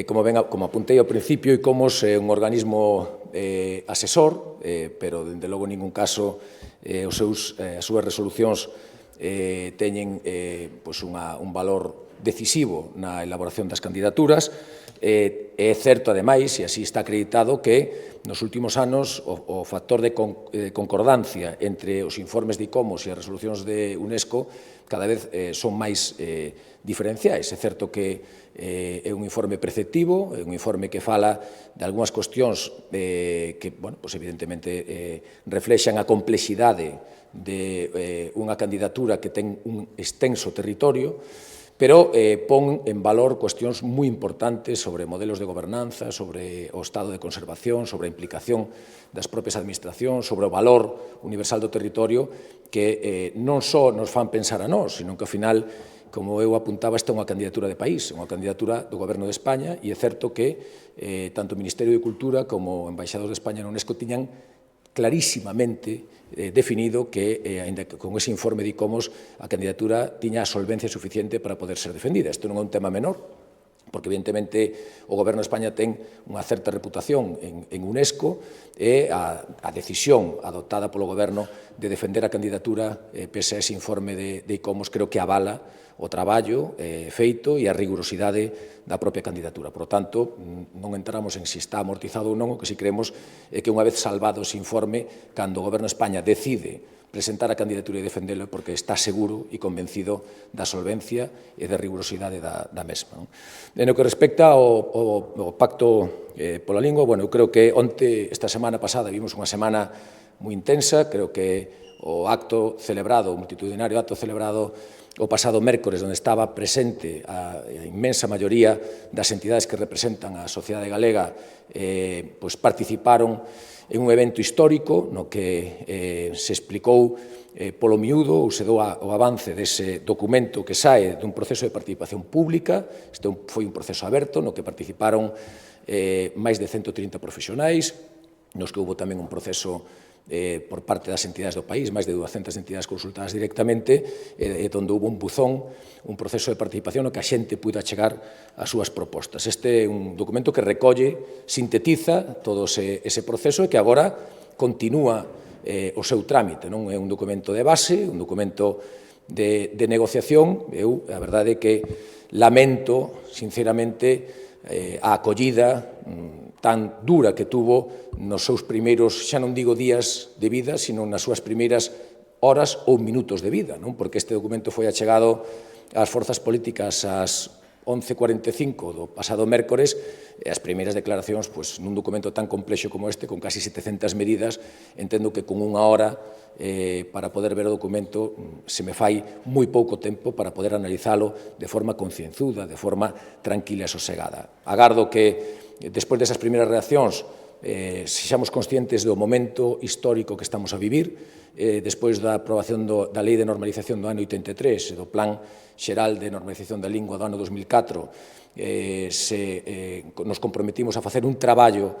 como apuntei ao principio, ICOMOS é un organismo asesor, pero, dende logo, en ningún caso, as súas resolucións teñen un valor decisivo na elaboración das candidaturas. É certo, ademais, e así está acreditado, que nos últimos anos o factor de concordancia entre os informes de ICOMOS e as resolucións de UNESCO cada vez son máis diferenciais. É certo que é un informe preceptivo, é un informe que fala de algunhas cuestións que, evidentemente, reflexan a complexidade de unha candidatura que ten un extenso territorio, pero pon en valor cuestións moi importantes sobre modelos de gobernanza, sobre o estado de conservación, sobre a implicación das propias administracións, sobre o valor universal do territorio, que non só nos fan pensar a nós, sino que, ao final, como eu apuntaba, esta é unha candidatura de país, unha candidatura do Goberno de España, e é certo que tanto o Ministerio de Cultura como o Embaixador de España na UNESCO tiñan clarísimamente definido que, aínda que con ese informe de ICOMOS, a candidatura tiña a solvencia suficiente para poder ser defendida. Isto non é un tema menor, porque, evidentemente, o Goberno de España ten unha certa reputación en UNESCO e a decisión adoptada polo Goberno de defender a candidatura pese a ese informe de ICOMOS creo que avala o traballo feito e a rigurosidade da propia candidatura. Por tanto, non entramos en se está amortizado ou non, o que si creemos é que unha vez salvado ese informe, cando o Goberno de España decide presentar a candidatura e defendelo porque está seguro e convencido da solvencia e da rigurosidade da mesma. En o que respecta ao Pacto pola Lingua, eu creo que esta semana pasada vimos unha semana moi intensa, creo que o acto celebrado, o multitudinario acto celebrado o pasado mércores, onde estaba presente a inmensa maioría das entidades que representan a sociedade galega, participaron en un evento histórico no que se explicou polo miúdo ou se dou o avance dese documento que sae dun proceso de participación pública. Este foi un proceso aberto no que participaron máis de 130 profesionais, nos que houve tamén un proceso por parte das entidades do país, máis de 200 entidades consultadas directamente, onde houve un buzón, un proceso de participación no que a xente puida chegar as súas propostas. Este é un documento que recolle, sintetiza todo ese proceso e que agora continúa o seu trámite. Non é un documento de base, un documento de negociación. Eu, a verdade é que lamento, sinceramente, a acollida tan dura que tuvo nos seus primeiros, xa non digo días de vida, sino nas súas primeiras horas ou minutos de vida, porque este documento foi achegado ás forzas políticas ás 11:45 do pasado mércores, e as primeiras declaracións, nun documento tan complexo como este, con casi 700 medidas, entendo que con unha hora para poder ver o documento se me fai moi pouco tempo para poder analizalo de forma concienzuda, de forma tranquila e sosegada. Agardo que, despois desas primeiras reaccións, sexamos conscientes do momento histórico que estamos a vivir, despois da aprobación da Lei de Normalización do ano 83 e do Plan Xeral de Normalización da Lingua do ano 2004, nos comprometimos a facer un traballo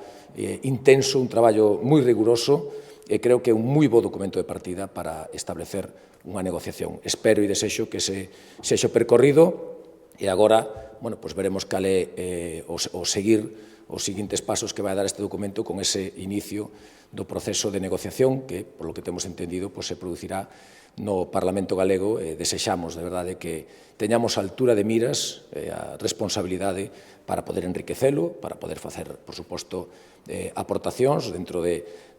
intenso, un traballo moi riguroso, e creo que é un moi bo documento de partida para establecer unha negociación. Espero e desexo que ese sexa o percorrido e agora, veremos cal é o seguir os seguintes pasos que vai dar este documento con ese inicio do proceso de negociación que, por lo que temos entendido, se producirá no Parlamento galego. Desexamos, de verdade, que teñamos a altura de miras a responsabilidade para poder enriquecelo, para poder facer, por suposto, aportacións dentro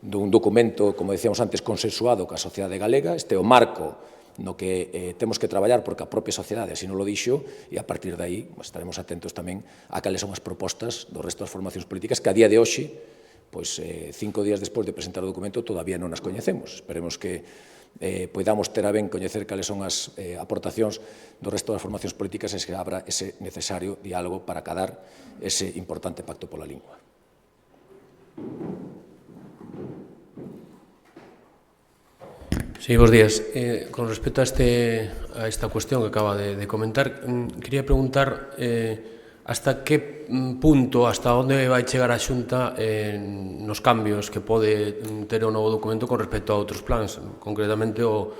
dun documento, como decíamos antes, consensuado ca sociedade galega. Este é o marco no que temos que traballar porque a propia sociedade así non lo dixo, e a partir de aí estaremos atentos tamén a cales son as propostas do resto das formacións políticas que a día de hoxe, pois 5 días despois de presentar o documento, todavía non as coñecemos. Esperemos que podamos ter a ben coñecer cales son as aportacións do resto das formacións políticas e se abra ese necesario diálogo para acadar ese importante pacto pola lingua. Sí, bons días. Con respecto a esta cuestión que acaba de comentar, quería preguntar hasta que punto, hasta onde vai chegar a Xunta nos cambios que pode ter o novo documento con respecto a outros plans, concretamente o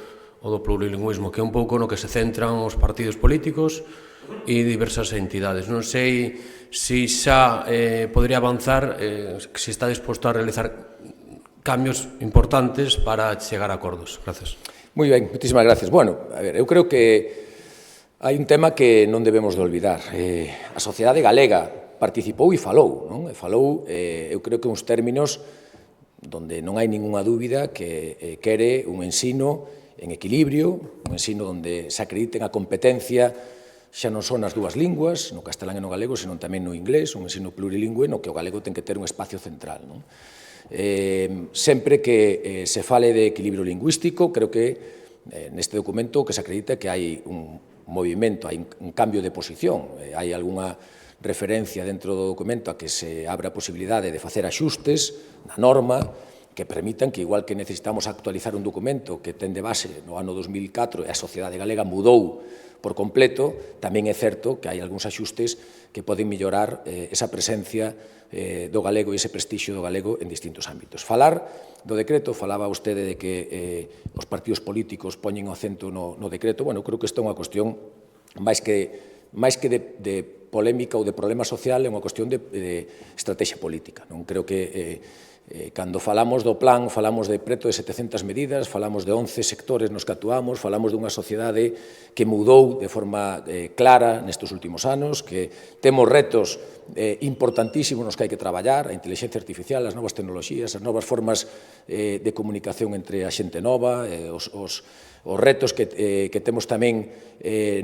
do plurilingüismo, que é un pouco no que se centran os partidos políticos e diversas entidades. Non sei se xa podría avanzar, se está disposto a realizar cambios importantes para chegar a acordos. Gracias. Moi ben, moitísimas gracias. Bueno, a ver, eu creo que hai un tema que non debemos de olvidar. A sociedade galega participou e falou, non? E falou, eu creo que uns términos donde non hai ninguna dúbida que quere un ensino en equilibrio, un ensino onde se acrediten a competencia xa non son as dúas linguas, no castelán e no galego, senón tamén no inglés, un ensino plurilingüe no que o galego ten que ter un espacio central, non? Sempre que se fale de equilibrio lingüístico, creo que neste documento que se acredita que hai un movimento, hai un cambio de posición, hai algunha referencia dentro do documento a que se abre a posibilidade de facer axustes na norma que permitan que, igual que necesitamos actualizar un documento que ten de base no ano 2004 e a sociedade galega mudou por completo, tamén é certo que hai algúns axustes que poden mellorar esa presencia do galego e ese prestixio do galego en distintos ámbitos. Falar do decreto, falaba vostede de que os partidos políticos poñen o acento no decreto, bueno, creo que isto é unha cuestión máis que de polémica ou de problema social, é unha cuestión de estrategia política. Non creo que cando falamos do plan, falamos de preto de 700 medidas, falamos de 11 sectores nos que actuamos, falamos dunha sociedade que mudou de forma clara nestes últimos anos, que temos retos importantísimos nos que hai que traballar, a inteligencia artificial, as novas tecnoloxías, as novas formas de comunicación entre a xente nova, os retos que temos tamén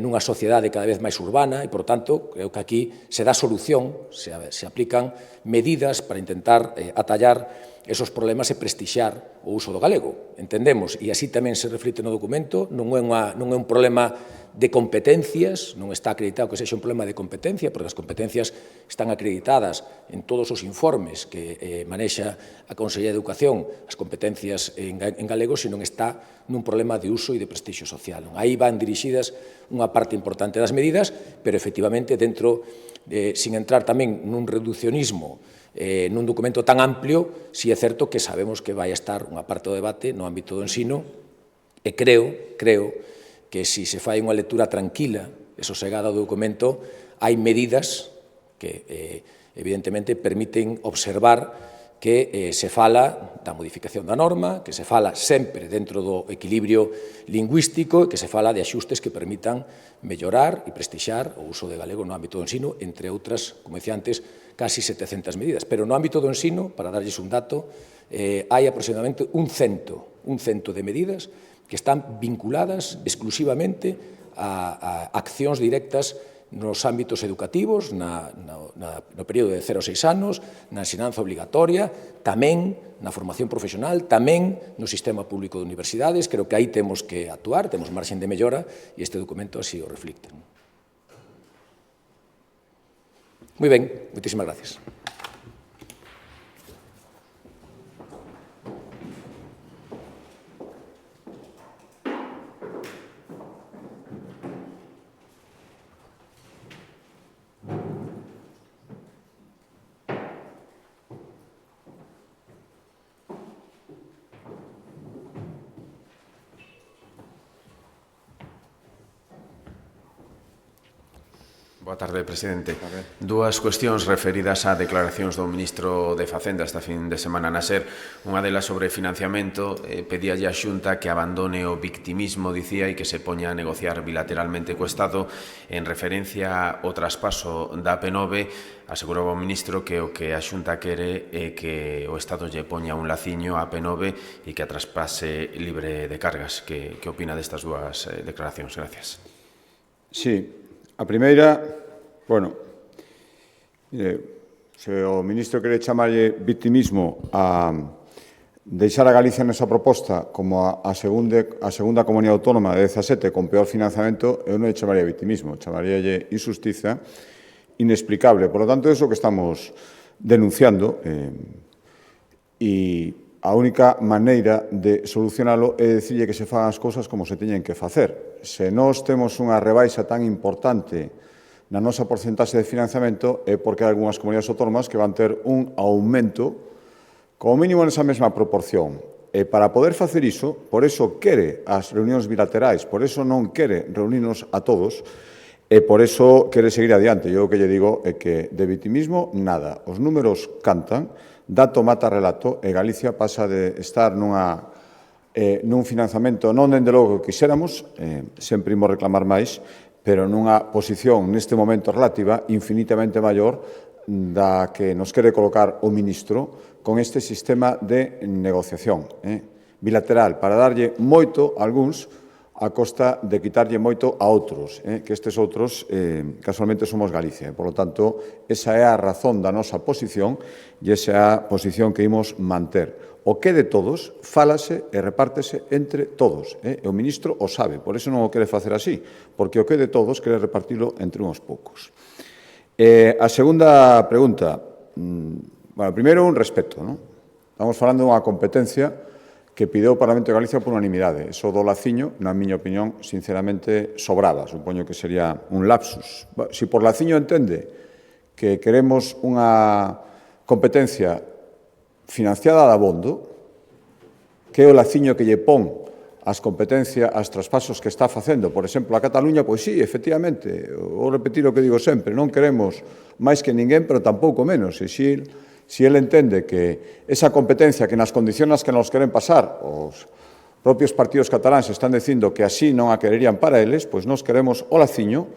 nunha sociedade cada vez máis urbana e, por tanto, creo que aquí se dá solución, se aplican medidas para intentar atallar esos problemas e prestixar o uso do galego. Entendemos, e así tamén se reflite no documento, non é un problema de competencias, non está acreditado que sexa un problema de competencia, porque as competencias están acreditadas en todos os informes que manexa a Consellería de Educación, as competencias en galego, senón está nun problema de uso e de prestixio social. Aí van dirixidas unha parte importante das medidas, pero efectivamente dentro, sin entrar tamén nun reduccionismo, nun documento tan amplio, si é certo que sabemos que vai estar unha parte do debate no ámbito do ensino e creo que se fai unha lectura tranquila e sosegada do documento, hai medidas que evidentemente permiten observar que se fala da modificación da norma, que se fala sempre dentro do equilibrio lingüístico e que se fala de axustes que permitan mellorar e prestixar o uso de galego no ámbito do ensino, entre outras, como decía antes, casi 700 medidas. Pero no ámbito do ensino, para darlles un dato, hai aproximadamente un cento de medidas que están vinculadas exclusivamente a accións directas nos ámbitos educativos, no período de 0 a 6 anos, na ensinanza obligatoria, tamén na formación profesional, tamén no sistema público de universidades. Creo que aí temos que actuar, temos marxen de mellora e este documento así o reflicte. Moi ben, moitísimas gracias. Boa tarde, presidente. Dúas cuestións referidas a declaracións do ministro de Facenda esta fin de semana na SER. Unha delas sobre financiamento, pedíalle a Xunta que abandone o victimismo, dicía, e que se poña a negociar bilateralmente co Estado. En referencia ao traspaso da AP9, aseguraba o ministro que o que a Xunta quere é que o Estado lle poña un laciño á AP9 e que a traspase libre de cargas. Que opina destas dúas declaracións? Gracias. Sí. A primeira, bueno, se o ministro quere chamarlle victimismo a deixar a Galicia nesa proposta como a segunda comunidade autónoma de 17 con peor financiamento, eu non lle chamaría victimismo, chamaríalle injustiza inexplicable. Por lo tanto, é iso que estamos denunciando e a única maneira de solucionalo é dicirlle que se fagan as cousas como se teñen que facer. Se nós temos unha rebaixa tan importante na nosa porcentaxe de financiamento é porque hai algunhas comunidades autónomas que van ter un aumento como mínimo nesa mesma proporción. E para poder facer iso, por eso quere as reunións bilaterais, por eso non quere reunirnos a todos e por eso quere seguir adiante. Eu o que lle digo é que de vitimismo nada. Os números cantan, dato mata relato, e Galicia pasa de estar nun financiamento non dende logo que quixéramos, sempre imos reclamar máis, pero nunha posición neste momento relativa infinitamente maior da que nos quere colocar o ministro con este sistema de negociación bilateral para darlle moito a algúns a costa de quitarlle moito a outros, que estes outros casualmente somos Galicia. Por lo tanto, esa é a razón da nosa posición e esa é a posición que imos manter. O que de todos fálase e repártese entre todos. O ministro o sabe, por eso non o quere facer así, porque o que de todos quere repartilo entre uns poucos. A segunda pregunta, bueno, primeiro un respeto, non? Estamos falando dunha competencia que pideu o Parlamento de Galicia por unanimidade. Eso do laciño, na miña opinión, sinceramente, sobraba. Supoño que sería un lapsus. Si por laciño entende que queremos unha competencia financiada de abondo, que é o laciño que lle pon as competencias, as traspasos que está facendo, por exemplo, a Cataluña, pois sí, efectivamente, vou repetir o que digo sempre, non queremos máis que ninguén, pero tampouco menos. E se ele entende que esa competencia que nas condicións que nos queren pasar os propios partidos cataláns están dicindo que así non a quererían para eles, pois nós queremos o laciño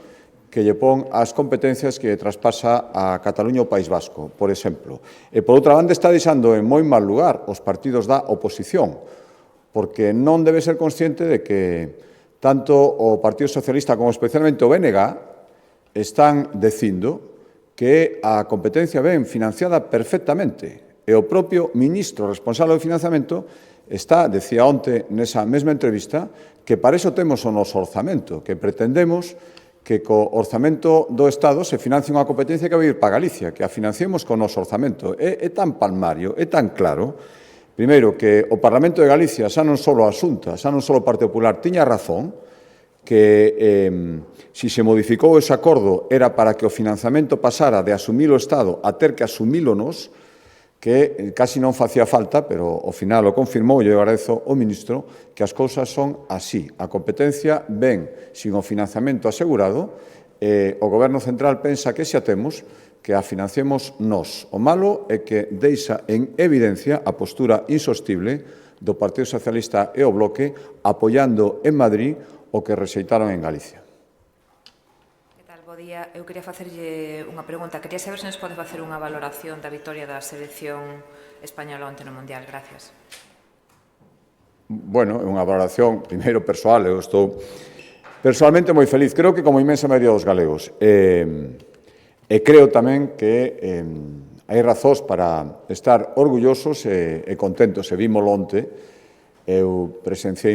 que lle pon as competencias que traspasa a Cataluña o País Vasco, por exemplo. E, por outra banda, está deixando en moi mal lugar os partidos da oposición, porque non debe ser consciente de que tanto o Partido Socialista como especialmente o BNG están dicindo que a competencia ven financiada perfectamente e o propio ministro responsable do financiamento decía onte nesa mesma entrevista que para iso temos o noso orzamento, que pretendemos que co orzamento do Estado se financie unha competencia que vai ir para Galicia, que a financiemos co noso orzamento. É tan palmario, é tan claro, primeiro, que o Parlamento de Galicia, xa non só a Xunta, xa non só o Partido Popular, tiña razón, que si se modificou ese acordo era para que o financiamento pasara de asumir o Estado a ter que asumilo nos, que casi non facía falta, pero ao final o confirmou e eu agradezo ao ministro que as cousas son así. A competencia ven sin o financiamento asegurado e o Goberno Central pensa que xa temos que a financiemos nós. O malo é que deixa en evidencia a postura insostible do Partido Socialista e o Bloque apoiando en Madrid o que rexeitaron en Galicia. Que tal? Bo día. Eu quería facerlle unha pregunta. Quería saber se nos pode facer unha valoración da victoria da selección española onte no Mundial. Gracias. Bueno, é unha valoración, primeiro, persoal. Eu estou personalmente moi feliz. Creo que como inmensa maioría dos galegos. E creo tamén que hai razóns para estar orgullosos e contentos. E vímolo onte. Eu presenciei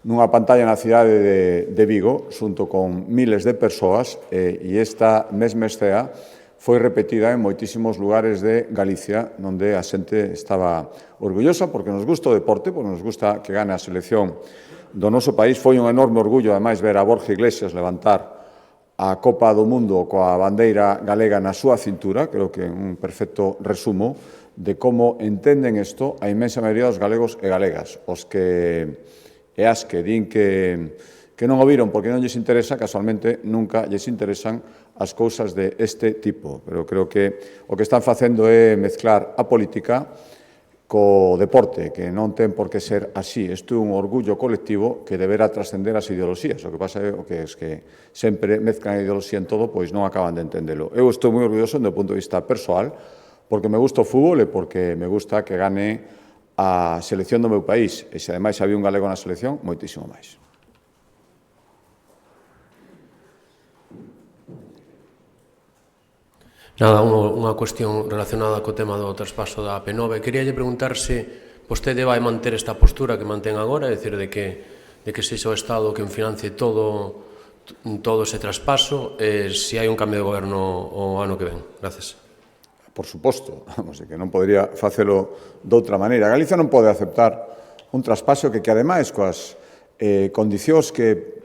nunha pantalla na cidade de Vigo, xunto con miles de persoas, e esta mesma escena foi repetida en moitísimos lugares de Galicia, onde a xente estaba orgullosa, porque nos gusta o deporte, porque nos gusta que gane a selección do noso país. Foi un enorme orgullo, ademais, ver a Borja Iglesias levantar a Copa do Mundo coa bandeira galega na súa cintura. Creo que é un perfecto resumo de como entenden isto a inmensa maioría dos galegos e galegas. Os que din que non o viron porque non lles interesa, casualmente nunca lles interesan as cousas de este tipo. Pero creo que o que están facendo é mezclar a política co deporte, que non ten por que ser así. Isto é un orgullo colectivo que deberá trascender as ideoloxías. O que pasa é que sempre mezclan a ideoloxía en todo, pois non acaban de entendelo. Eu estou moi orgulloso do punto de vista persoal, porque me gusta o fútbol e porque me gusta que gane a selección do meu país. E se ademais había un galego na selección, moitísimo máis. Nada, unha cuestión relacionada co tema do traspaso da AP9. Queríalle preguntar se vostede vai manter esta postura que mantén agora, é dicir, de que sexa o Estado quen financie todo ese traspaso, se hai un cambio de goberno o ano que ven. Gracias. Por suposto, vamos, que non podría facelo de outra maneira. Galicia non pode aceptar un traspaso que ademais coas condicións que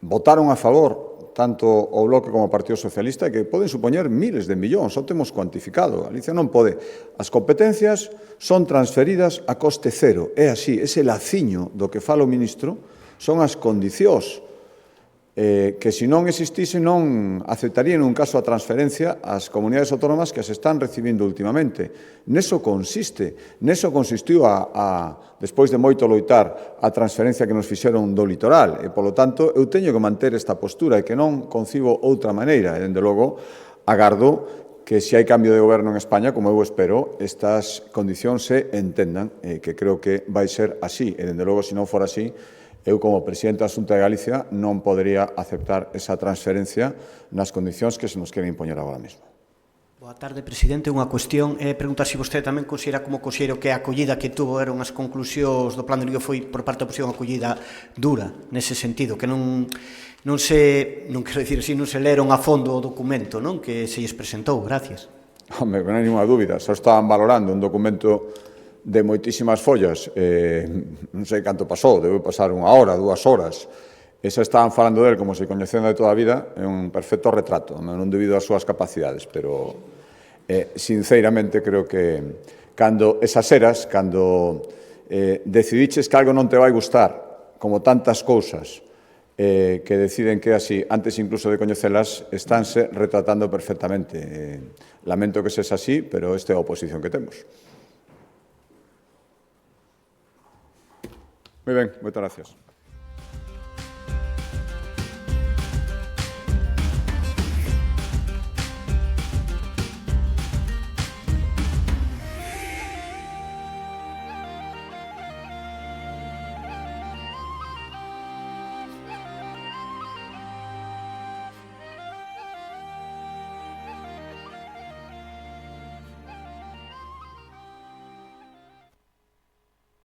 votaron a favor tanto o Bloque como o Partido Socialista, que poden supoñer miles de millóns, o temos cuantificado. Galicia non pode. As competencias son transferidas a coste cero. É así, ese laciño do que fala o ministro son as condicións que se non existise non aceptarían un caso a transferencia ás comunidades autónomas que as están recibindo últimamente. Neso consistiu despois de moito loitar a transferencia que nos fixeron do litoral e, polo tanto, eu teño que manter esta postura e que non concibo outra maneira e, dende logo, agardo que se hai cambio de goberno en España, como eu espero, estas condicións se entendan, que creo que vai ser así e, dende logo, se non for así, eu, como presidente da Xunta de Galicia, non podería aceptar esa transferencia nas condicións que se nos queren impoñer agora mesmo. Boa tarde, presidente. Unha cuestión é preguntar se vostede tamén considera como considero que a acollida que tuvo eran as conclusións do plan de Liga foi por parte da oposición acollida dura, nese sentido, que non quero dicir así, non se leron a fondo o documento, non, que se lles presentou. Gracias. Home, non hai ninguna dúbida, só estaban valorando un documento de moitísimas follas, non sei canto pasou, debe pasar 1 hora, 2 horas, e xa estaban falando del como se coñecendo de toda a vida, é un perfecto retrato, non debido ás súas capacidades, pero sinceramente creo que cando esas eras, cando decidiches que algo non te vai gustar, como tantas cousas que deciden que é así, antes incluso de coñecelas, estánse retratando perfectamente. Lamento que sexa así, pero esta é a oposición que temos. Moi ben, moitas gracias.